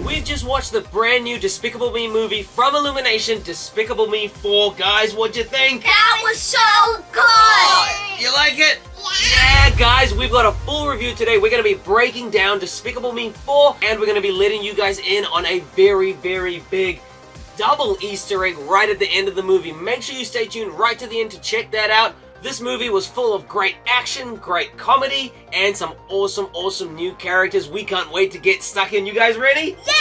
We've just watched the brand new Despicable Me movie from Illumination, Despicable Me 4. Guys, what'd you think? That was so good! Oh, you like it? Yeah, guys, we've got a full review today. We're going to be breaking down Despicable Me 4, and we're going to be letting you guys in on a very, very big double Easter egg right at the end of the movie. Make sure you stay tuned right to the end to check that out. This movie was full of great action, great comedy, and some awesome new characters. We can't wait to get stuck in. You guys ready? Yeah!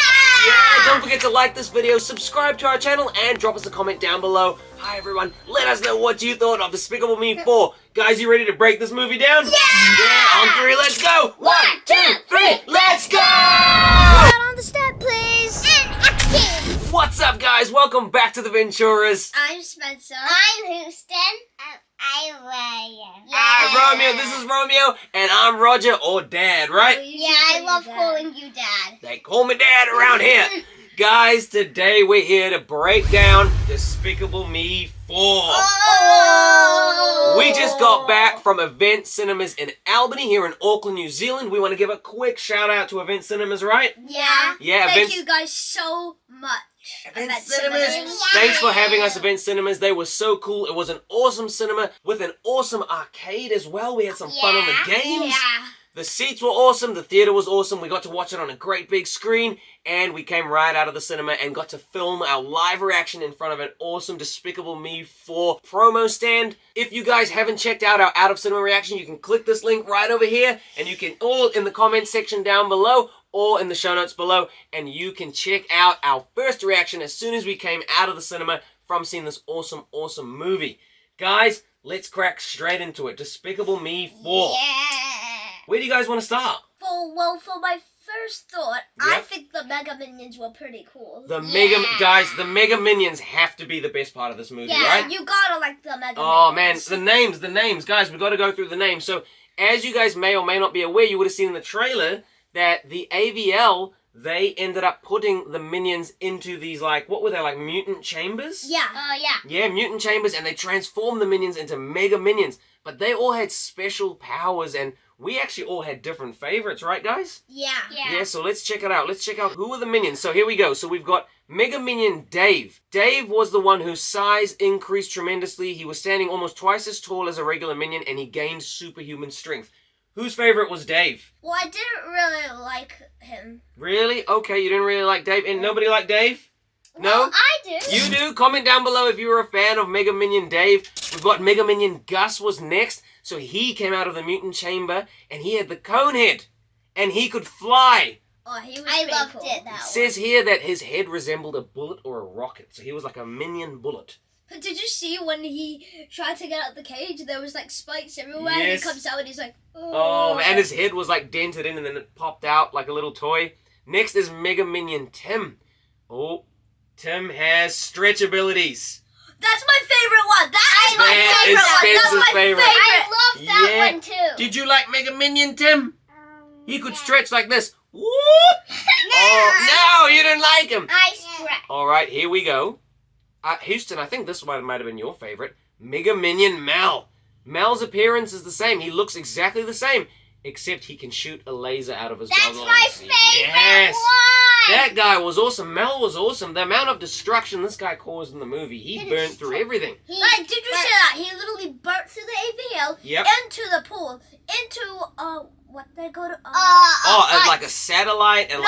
Yeah! Don't forget to like this video, subscribe to our channel, and drop us a comment down below. Hi everyone, let us know what you thought of Despicable Me 4. Guys, you ready to break this movie down? Yeah! On 3, let's go! 1, 2, 3, let's go! Out on the step, please! And action! What's up, guys? Welcome back to the Venturas. I'm Spencer. I'm Houston. And I'm Ryan. Hi, Romeo. This is Romeo, and I'm Roger, or Dad, right? Yeah, I love calling you Dad. They call me Dad around here. Guys, today we're here to break down Despicable Me 4. Oh! We just got back from Event Cinemas in Albany here in Auckland, New Zealand. We want to give a quick shout out to Event Cinemas, right? Yeah. Yeah, Thank you guys so much. Event Cinemas. Thanks for having us, Event Cinemas. They were so cool. It was an awesome cinema with an awesome arcade as well. We had some fun on the games. Yeah. The seats were awesome. The theater was awesome. We got to watch it on a great big screen. And we came right out of the cinema and got to film our live reaction in front of an awesome Despicable Me 4 promo stand. If you guys haven't checked out our out of cinema reaction, you can click this link right over here. And you can all in the comments section down below or in the show notes below. And you can check out our first reaction as soon as we came out of the cinema from seeing this awesome movie. Guys, let's crack straight into it. Despicable Me 4. Yeah. Where do you guys want to start? For my first thought, I think the Mega Minions were pretty cool. The Mega Minions have to be the best part of this movie, right? You gotta like the Mega Oh Minions. man, the names, guys, we gotta go through the names. So, as you guys may or may not be aware, you would have seen in the trailer that the AVL, they ended up putting the Minions into these, like, what were they, like, mutant chambers? Yeah. Yeah, mutant chambers, and they transformed the Minions into Mega Minions. But they all had special powers, and we actually all had different favorites, right, guys? Yeah. Yeah, so let's check it out. Let's check out who are the Minions. So here we go. So we've got Mega Minion Dave. Dave was the one whose size increased tremendously. He was standing almost twice as tall as a regular Minion, and he gained superhuman strength. Whose favorite was Dave? Well, I didn't really like him. Really? Okay, you didn't really like Dave. And nobody liked Dave? No? Well, I do. You do? Comment down below if you were a fan of Mega Minion Dave. We've got Mega Minion Gus was next. So he came out of the mutant chamber, and he had the cone head. And he could fly. Oh, he was I loved cool. It, that It says here that his head resembled a bullet or a rocket. So he was like a minion bullet. But did you see when he tried to get out of the cage, there was like spikes everywhere, Yes. and he comes out and he's like, Oh, and his head was like dented in and then it popped out like a little toy. Next is Mega Minion Tim. Oh, Tim has stretch abilities. That's my favorite one. That's my favorite one. Spencer's That's my favorite. I love that one too. Did you like Mega Minion Tim? He could stretch like this. Whoop! Oh, no, you didn't like him. I stretch. All right, here we go. Houston, I think this one might have been your favorite. Mega Minion Mal. Mal's appearance is the same. He looks exactly the same, except he can shoot a laser out of his goggles. That's my favorite one. That guy was awesome. Mal was awesome. The amount of destruction this guy caused in the movie, he burnt through everything. Like, did you see that? He literally burnt through the AVL into the pool, into what they go to like a satellite and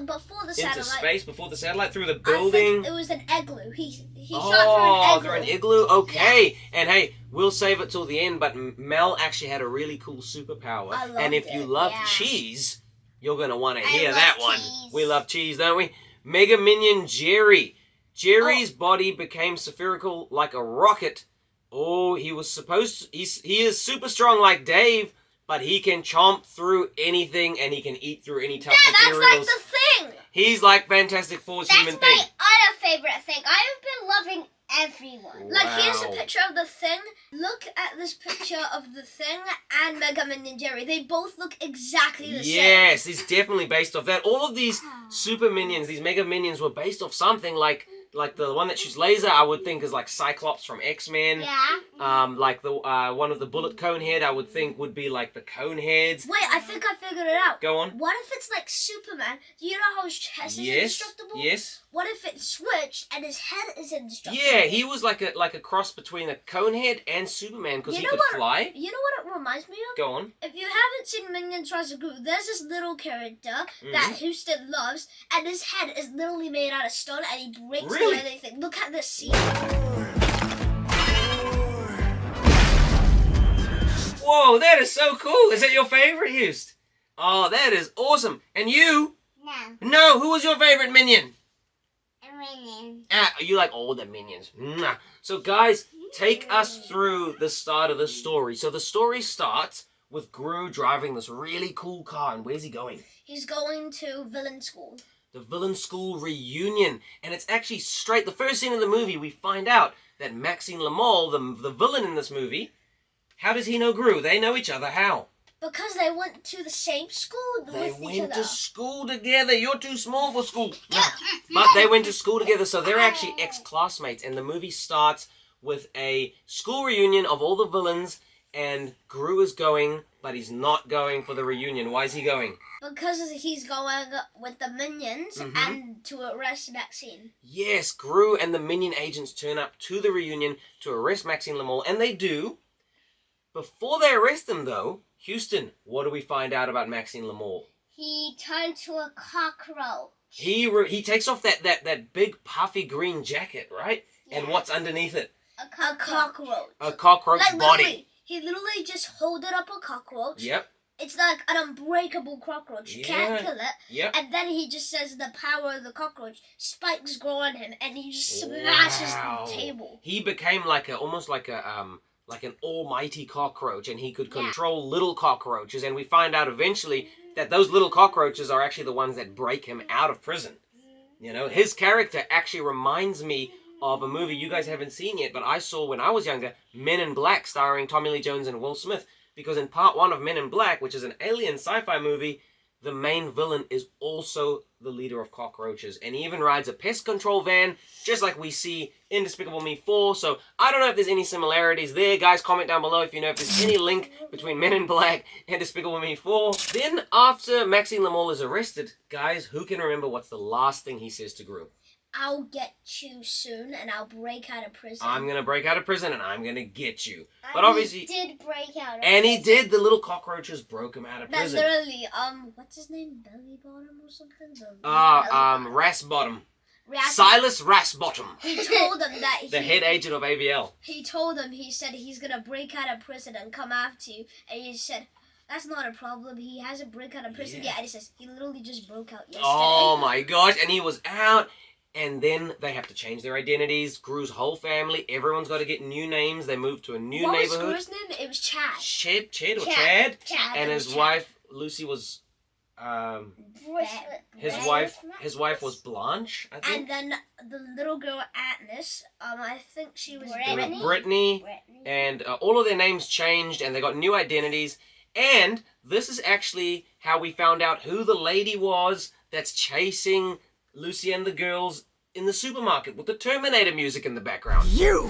before the satellite. Into space before the satellite through the building. It was an igloo. He shot through an igloo. Okay, and hey, we'll save it till the end. But Mel actually had a really cool superpower, and if you love cheese, you're gonna want to hear that one. We love cheese, don't we? Mega Minion Jerry. Jerry's body became spherical like a rocket. Oh, he was supposed to. He is super strong like Dave. But he can chomp through anything, and he can eat through any tough materials. That's like the thing. He's like Fantastic Four's human thing. That's my other favorite thing. I've been loving everyone. Wow. Like, here's a picture of the Thing. Look at this picture of the Thing and Mega Minion Jerry. They both look exactly the same. Yes, it's definitely based off that. All of these super minions, these Mega Minions, were based off something like like the one that shoots laser, I would think is like Cyclops from X-Men. Yeah. Like the one of the bullet cone head, I would think would be like the cone heads. Wait, I think I figured it out. Go on. What if it's like Superman? Do you know how his chest is indestructible? Yes. What if it switched and his head is indestructible? Yeah, he was like a cross between a cone head and Superman because he could fly. You know what it reminds me of? Go on. If you haven't seen Minions Rise of Gru, there's this little character that Houston loves, and his head is literally made out of stone, and he breaks anything. Look at this scene. Whoa, that is so cool. Is that your favorite, Houston? Oh, that is awesome. And you? No. No, who was your favorite minion? A minion. You like all the minions. Mwah. So guys, take us through the start of the story. So the story starts with Gru driving this really cool car. And where's he going? He's going to villain school. The villain school reunion. And it's actually straight, the first scene of the movie, we find out that Maxime Le Mal, the villain in this movie, how does he know Gru? They know each other. How? Because they went to the same school They with each went other. to school together. You're too small for school. But they went to school together, so they're actually ex-classmates. And the movie starts with a school reunion of all the villains, and Gru is going, but he's not going for the reunion. Why is he going? Because he's going with the minions and to arrest Maxine. Yes, Gru and the minion agents turn up to the reunion to arrest Maxime Le Mal, and they do. Before they arrest him, though, Houston, what do we find out about Maxime Le Mal? He turned to a cockroach. He takes off that big puffy green jacket, right? Yeah. And what's underneath it? A cockroach. A cockroach Like, body. He literally just holded up a cockroach. Yep. It's like an unbreakable cockroach. You can't kill it. Yep. And then he just says the power of the cockroach. Spikes grow on him, and he just smashes the table. He became almost like an almighty cockroach, and he could control little cockroaches. And we find out eventually that those little cockroaches are actually the ones that break him out of prison. You know, his character actually reminds me of a movie you guys haven't seen yet, but I saw when I was younger, Men in Black, starring Tommy Lee Jones and Will Smith. Because in part 1 of Men in Black, which is an alien sci-fi movie, the main villain is also the leader of cockroaches. And he even rides a pest control van, just like we see in Despicable Me 4. So I don't know if there's any similarities there. Guys, comment down below if you know if there's any link between Men in Black and Despicable Me 4. Then, after Maxime Le Mal is arrested, guys, who can remember what's the last thing he says to Gru? I'll get you soon, and I'll break out of prison. I'm going to break out of prison, and I'm going to get you. But And obviously... he did break out. And he did. The little cockroaches broke him out of That's prison. literally, what's his name? Belly Bottom or something? Rasbottom. Silas Rasbottom. He told him that The head agent of AVL. He told him, he said he's gonna break out of prison and come after you. And he said, that's not a problem. He hasn't break out of prison yet. And he says, he literally just broke out yesterday. Oh my gosh. And he was out. And then they have to change their identities. Gru's whole family, everyone's got to get new names. They moved to a new neighborhood. What was Gru's name? It was Chad. Chad. Chad. And his wife, Lucy, was... his wife was Blanch, I think. And then the little girl Agnes, I think she was Brittany. And all of their names changed, and they got new identities. And this is actually how we found out who the lady was that's chasing Lucy and the girls in the supermarket with the Terminator music in the background. You!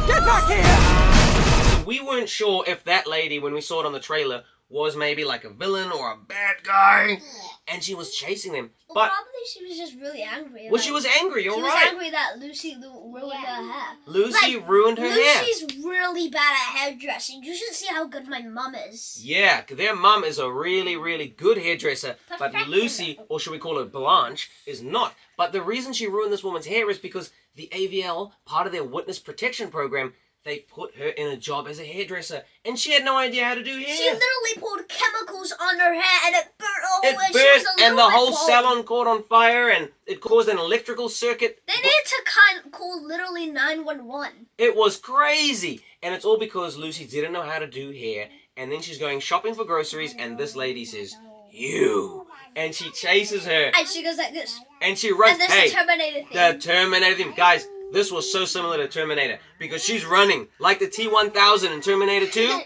Get back here! We weren't sure if that lady, when we saw it on the trailer, was maybe like a villain or a bad guy, and she was chasing them. Well, probably she was just really angry. Well, she was angry, you're right. She was angry that Lucy ruined her hair. Lucy ruined her hair. Lucy's really bad at hairdressing. You should see how good my mum is. Yeah, their mum is a really, really good hairdresser, but Lucy, or should we call her Blanche, is not. But the reason she ruined this woman's hair is because the AVL, part of their witness protection program, they put her in a job as a hairdresser, and she had no idea how to do hair. She literally poured chemicals on her hair, and it burnt her whole hair. It burst, and the whole salon caught on fire, and it caused an electrical circuit. They need to call literally 911. It was crazy, and it's all because Lucy didn't know how to do hair, and then she's going shopping for groceries, and this lady says, "You," and she chases her, and she goes like this, and she runs. And there's the Terminator thing. The Terminator thing, guys. This was so similar to Terminator because she's running like the T-1000 in Terminator 2.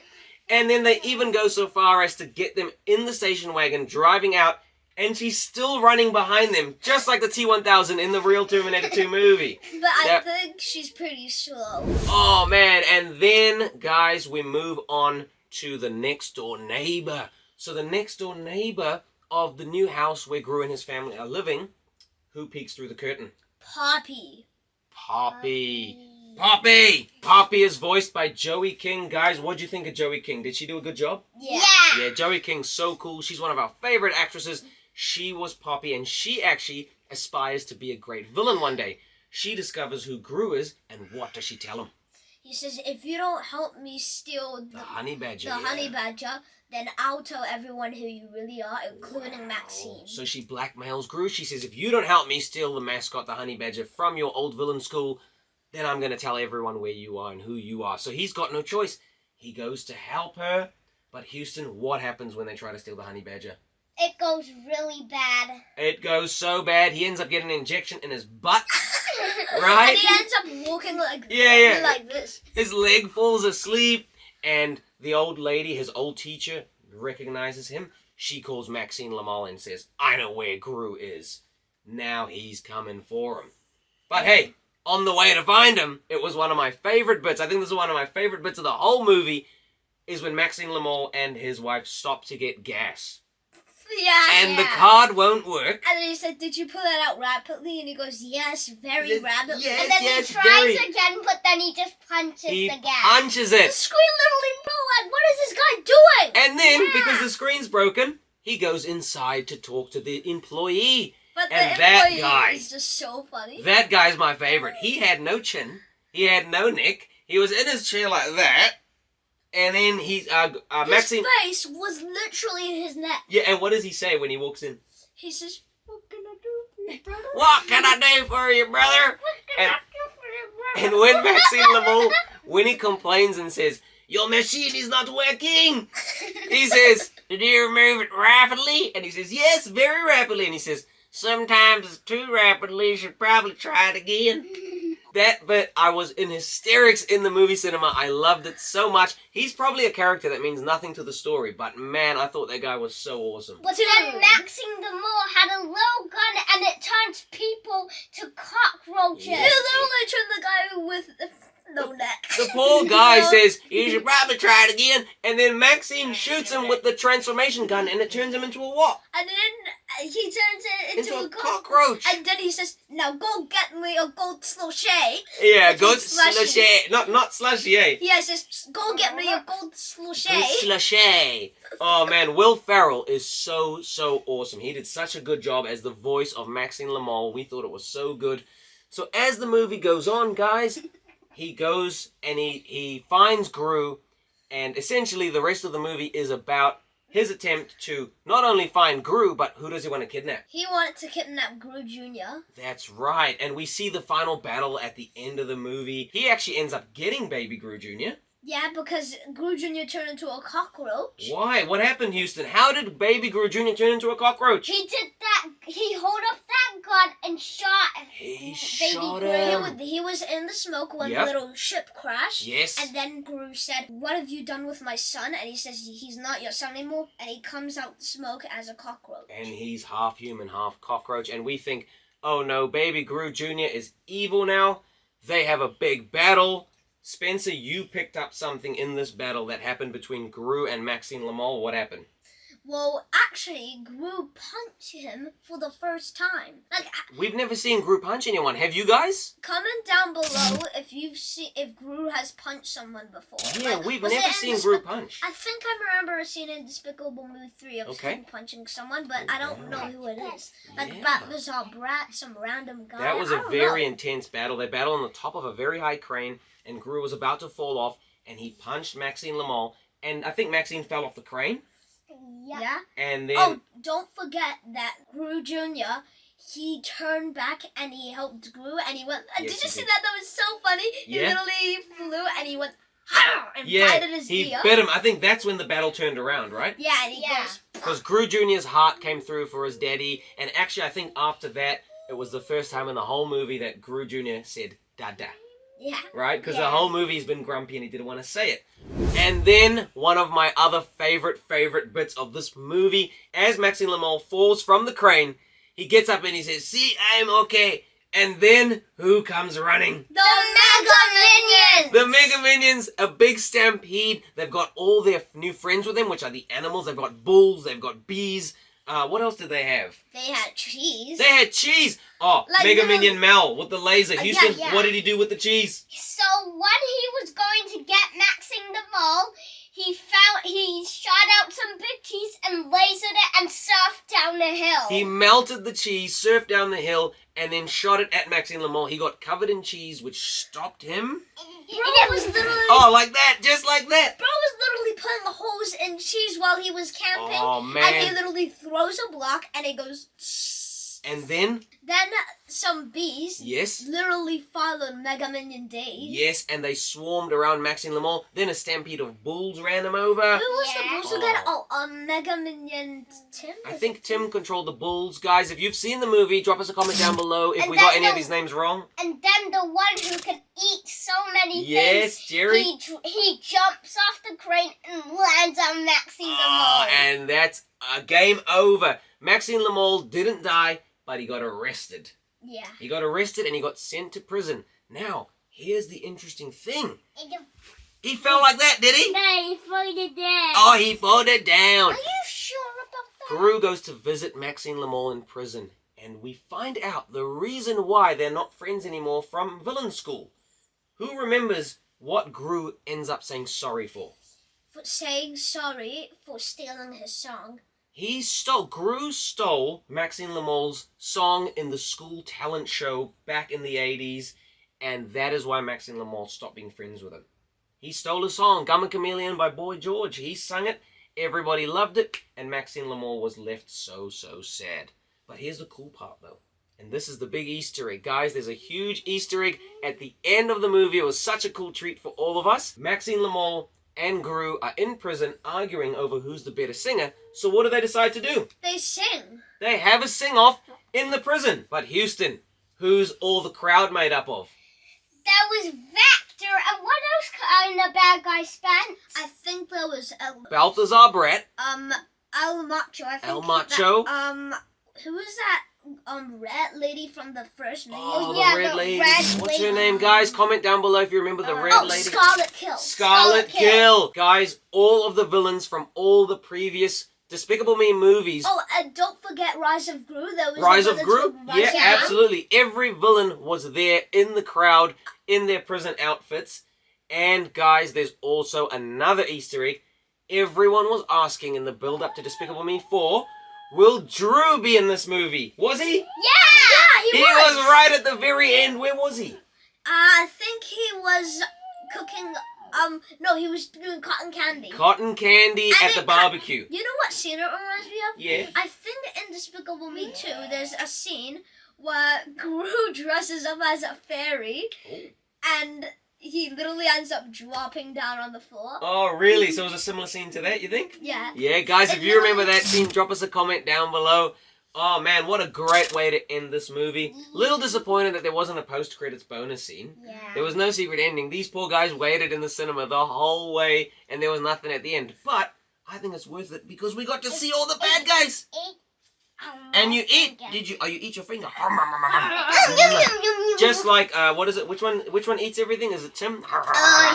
And then they even go so far as to get them in the station wagon driving out. and she's still running behind them, just like the T-1000 in the real Terminator 2 movie. But I think she's pretty slow. Oh, man. And then, guys, we move on to the next door neighbor. So the next door neighbor of the new house where Gru and his family are living, who peeks through the curtain? Poppy. Poppy. Poppy is voiced by Joey King. Guys, what do you think of Joey King? Did she do a good job? Yeah. Yeah, Joey King's so cool. She's one of our favorite actresses. She was Poppy, and she actually aspires to be a great villain one day. She discovers who Gru is, and what does she tell him? He says, if you don't help me steal The honey badger. honey badger, then I'll tell everyone who you really are, including Maxine. So she blackmails Gru. She says, if you don't help me steal the mascot, the honey badger, from your old villain school, then I'm going to tell everyone where you are and who you are. So he's got no choice. He goes to help her. But Houston, what happens when they try to steal the honey badger? It goes really bad. It goes so bad, he ends up getting an injection in his butt. Right? And he ends up walking like this. His leg falls asleep, and the old lady, his old teacher, recognizes him. She calls Maxime Le Mal and says, I know where Gru is. Now he's coming for him. But hey, on the way to find him, it was one of my favorite bits. I think this is one of my favorite bits of the whole movie, is when Maxime Le Mal and his wife stop to get gas. Yeah. And the card won't work. And then he said, did you pull that out rapidly? And he goes, yes, very rapidly. yes, And then yes, he tries very. again, but then he just punches He the gas. punches The it. screen literally blew. Like, what is this guy doing? And then, because the screen's broken, he goes inside to talk to the employee. But and the that employee guy- is just so funny. That guy's my favorite. He had no chin. He had no neck. He was in his chair like that. And then he's, Maxine... His face was literally his neck. Yeah, and what does he say when he walks in? He says, what can I do for you, brother? What can I do for you, brother? And when Maxime Le Mal, when he complains and says, your machine is not working, he says, did you remove it rapidly? And he says, yes, very rapidly. And he says, sometimes it's too rapidly, you should probably try it again. That bit, I was in hysterics in the movie cinema. I loved it so much. He's probably a character that means nothing to the story, but man, I thought that guy was so awesome. But then Maxime Le Mal had a little gun and it turns people to cockroaches. He literally turned the guy with no neck. The poor guy says, you should probably try it again, and then Maxime shoots him with the transformation gun, and it turns him into a what? And then he turns it into a cockroach. And then he says, now go get me a gold slushy. Yeah, Which gold is slushy. slushy. Not slushy, eh? Yeah, he says, go get me a gold slushy. Gold slushy. Oh man, Will Ferrell is so awesome. He did such a good job as the voice of Maxime Le Mal. We thought it was so good. So as the movie goes on, guys, he goes and he finds Gru, and essentially the rest of the movie is about his attempt to not only find Gru, but who does he want to kidnap? He wanted to kidnap Gru Jr. That's right, and we see the final battle at the end of the movie. He actually ends up getting baby Gru Jr. Yeah, because Gru Jr. turned into a cockroach. Why? What happened, Houston? How did baby Gru Jr. turn into a cockroach? He did that. He held up that gun and shot He baby shot Gru. him. He was in the smoke when Yep. the little ship crashed. Yes. And then Gru said, what have you done with my son? And he says, he's not your son anymore. And he comes out the smoke as a cockroach. And he's half human, half cockroach. And we think, oh no, baby Gru Jr. is evil now. They have a big battle. Spencer, you picked up something in this battle that happened between Gru and Maxime Le Mal. What happened? Well, actually, Gru punched him for the first time. Like, We've never seen Gru punch anyone. Have you guys? comment down below if Gru has punched someone before. Yeah, Like, we've was it never in seen Gru Despic- punch. I think I remember a scene in Despicable Me 3 of Okay. him punching someone, but I don't know who it is. Like, Yeah. that was our brat, some random guy. That was I a don't very know. intense battle. They battled on the top of a very high crane, and Gru was about to fall off, and he punched Maxime Le Mal, and I think Maxine fell off the crane, Yeah? and then... Oh, don't forget that Gru Jr., he turned back and he helped Gru and he went... Yes, did you he see did. that? That was so funny. He Yeah. literally flew and he went... "Har!" and yeah, bited his he ear. bit him. I think that's when the battle turned around, right? Yeah, and he Yeah. goes... Because Gru Jr.'s heart came through for his daddy, and actually I think after that, it was the first time in the whole movie that Gru Jr. said, Dada. Yeah. Right? Because the Yeah. whole movie's been grumpy and he didn't want to say it. And then, one of my other favorite bits of this movie, as Maxime Le Mal falls from the crane, he gets up and he says, "See, I'm okay." And then, who comes running? The Mega Minions! The Mega Minions, a big stampede. They've got all their new friends with them, which are the animals. They've got bulls, they've got bees. What else did they have? They had cheese. They had cheese. Oh, Like Mega little- Minion Mel with the laser. Yeah, Houston, yeah. what did he do with the cheese? So when he was going to get Maxime Le Mal, he shot out some big cheese and lasered it and surfed down the hill. He melted the cheese, surfed down the hill, and then shot it at Maxime Le Mal. He got covered in cheese, which stopped him. Bro was literally... Oh, like that, just like that. Bro was literally putting the holes in cheese while he was camping. Oh, And man. he literally throws a block and it goes... And then, Then some bees yes, literally followed Mega Minion Dave. yes, and they swarmed around Maxime Le Mal. Then a stampede of bulls ran him over. Who was the Yeah. bulls who got it? Oh, Mega Minion Tim? I think Tim controlled the bulls. Guys, if you've seen the movie, drop us a comment down below if And we got then any of the- these names wrong. And then the one who could eat so many Yes, things, Jerry. he jumps off the crane and lands on Maxime Le Oh, Mal. and that's a game over. Maxime Le Mal didn't die, but he got arrested. Yeah. He got arrested and he got sent to prison. Now, here's the interesting thing. He fell like that, did he? No, he floated down. Oh, he folded down. Are you sure about that? Gru goes to visit Maxime Le Mal in prison, and we find out the reason why they're not friends anymore from villain school. Who remembers what Gru ends up saying sorry for? For saying sorry for stealing his song. Gru stole Maxime Le Mal's song in the school talent show back in the 80s, and that is why Maxime Le Mal stopped being friends with him. He stole his song, Gum and Chameleon by Boy George. He sung it, everybody loved it, and Maxime Le Mal was left so sad. But here's the cool part though, and this is the big Easter egg. Guys, there's a huge Easter egg at the end of the movie. It was such a cool treat for all of us. Maxime Le Mal and Gru are in prison arguing over who's the better singer. So what do they decide to do? They sing. They have a sing-off in the prison. But Houston, who's all the crowd made up of? There was Vector, and what else kind of bad guy spent? I think there was Balthazar Brett, El Macho. I think El Macho. Who was that? Red lady from the first movie. Oh, yeah, the red the lady. red What's her lady. name, guys? Comment down below if you remember the red lady. Scarlet Kill. Scarlet Kill. Guys, all of the villains from all the previous Despicable Me movies. Oh, and don't forget Rise of Gru. There was Rise the of villains Gru? from Yeah, Rise of Gru. absolutely. Every villain was there in the crowd, in their prison outfits. And guys, there's also another Easter egg. Everyone was asking in the build-up to Despicable Me 4, will Dru be in this movie? Was he? Yeah, He was right at the very end. Where was he? I think he was cooking. No, he was doing cotton candy. Cotton candy And at the then barbecue. You know what scene it reminds me of? Yeah. I think in Despicable Me 2, there's a scene where Gru dresses up as a fairy, and he literally ends up dropping down on the floor. Oh, really? So it was a similar scene to that, you think? Yeah. Yeah, guys, if you remember that scene, drop us a comment down below. Oh, man, what a great way to end this movie. Little disappointed that there wasn't a post-credits bonus scene. Yeah. There was no secret ending. These poor guys waited in the cinema the whole way, and there was nothing at the end. But I think it's worth it because we got to see all the bad guys. And you eat. Oh, you eat your finger. Just like, what is it? Which one eats everything? Is it Tim?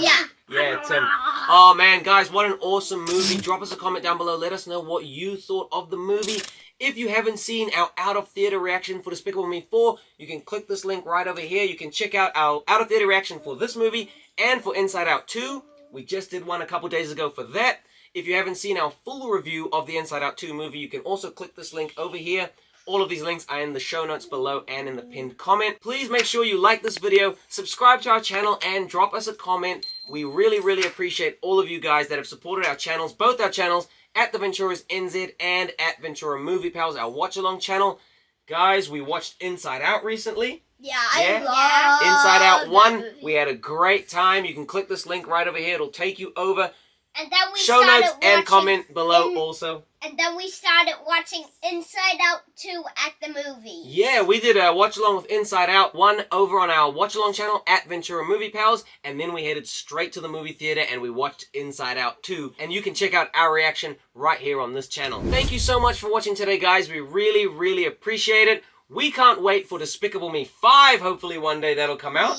Yeah. Yeah, Tim. Oh, man, guys, what an awesome movie. Drop us a comment down below. Let us know what you thought of the movie. If you haven't seen our out-of-theater reaction for Despicable Me 4, you can click this link right over here. You can check out our out-of-theater reaction for this movie and for Inside Out 2. We just did one a couple days ago for that. If you haven't seen our full review of the Inside Out 2 movie, you can also click this link over here. All of these links are in the show notes below and in the pinned comment. Please make sure you like this video, subscribe to our channel, and drop us a comment. We really, really appreciate all of you guys that have supported our channels, both our channels, at the Venturas NZ and at Ventura Movie Pals, our watch-along channel. Guys, we watched Inside Out recently. Yeah, Yeah. I love Inside Out that 1, movie. we had a great time. You can click this link right over here. It'll take you over. And then we Show started notes and watching comment below also. And then we started watching Inside Out 2 at the movie. Yeah, we did a watch along with Inside Out, one over on our watch along channel at Ventura Movie Pals, and then we headed straight to the movie theater and we watched Inside Out 2. And you can check out our reaction right here on this channel. Thank you so much for watching today, guys. We really, really appreciate it. We can't wait for Despicable Me 5. Hopefully one day that'll come out.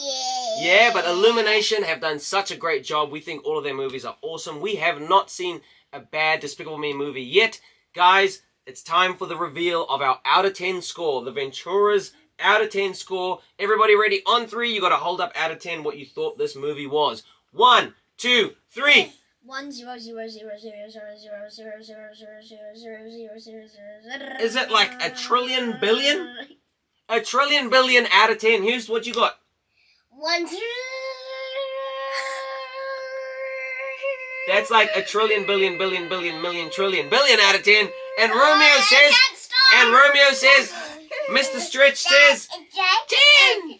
Yeah, but Illumination have done such a great job. We think all of their movies are awesome. We have not seen a bad Despicable Me movie yet. Guys, it's time for the reveal of our out of 10 score. The Venturas out of 10 score. Everybody ready? On 3, you got to hold up out of 10 what you thought this movie was. 1, 2, 3. 1 0 0 0 0 0 0 0 0 0 0 0 0 0. Is it like a trillion billion? A trillion billion out of 10. Here's what you got. 1 That's like a trillion billion billion billion million trillion billion out of 10. And Romeo says, Mr. Stretch says, 10. 10.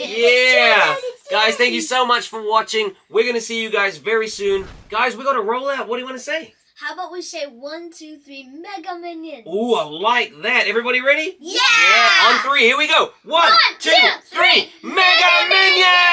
Yeah. Guys, thank you so much for watching. We're going to see you guys very soon. Guys, we got to roll out. What do you want to say? How about we say 1 2 3 Mega Minions? Ooh, I like that. Everybody ready? Yeah. Yeah. On 3, here we go. 1 2 3 Mega Minions!